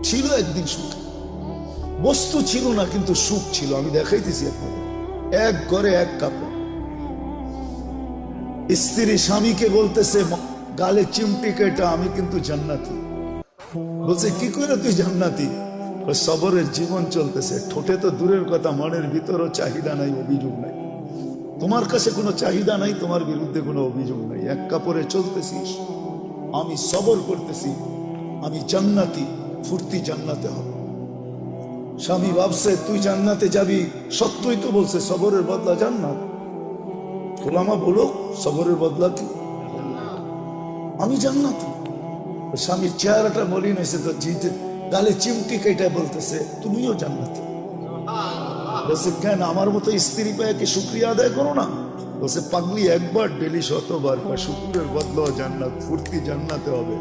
ছিল একদিন সুখ, বস্তু ছিল না কিন্তু সুখ ছিল। আমি দেখাইতেছি আপনাদের, এক ঘরে এক কাপড়। স্ত্রী স্বামীকে বলতেছে গালে চিমটি কেটা, আমি কিন্তু জান্নাতি। বলছে কি করে তুই জান্নাতি? সবরের জীবন চলতেছে, ঠোঁটে তো দূরের কথা, মনের ভিতরও চাহিদা নাই, অভিযোগ নাই। তোমার কাছে কোনো চাহিদা নাই, তোমার বিরুদ্ধে কোনো অভিযোগ নাই, এক কাপড়ে চলতেছিস, আমি সবর করতেছি, আমি জান্নাতি, ফুর্তি জান্নাতে হবে। স্বামী ভাবছে তুই জান্নাতে যাবি, সত্যই তো বলছে সবরের বদলা জান্নাত। ওলামা বলো সবরের বদলা কি? আমি জান্নাতি। স্বামীর চেহারাটা মলিন হয়েছে তো, গালে চিমটি কেটে বলতেছে তুমিও জান্নাতি। বলছে কেন, আমার মতো স্ত্রী পেয়ে কি শুকরিয়া আদায় করো না? বলছে পাগলি, একবার ডেলি 100বার, শুকুরের বদলা জান্নাত, ফুর্তি জান্নাতে হবে।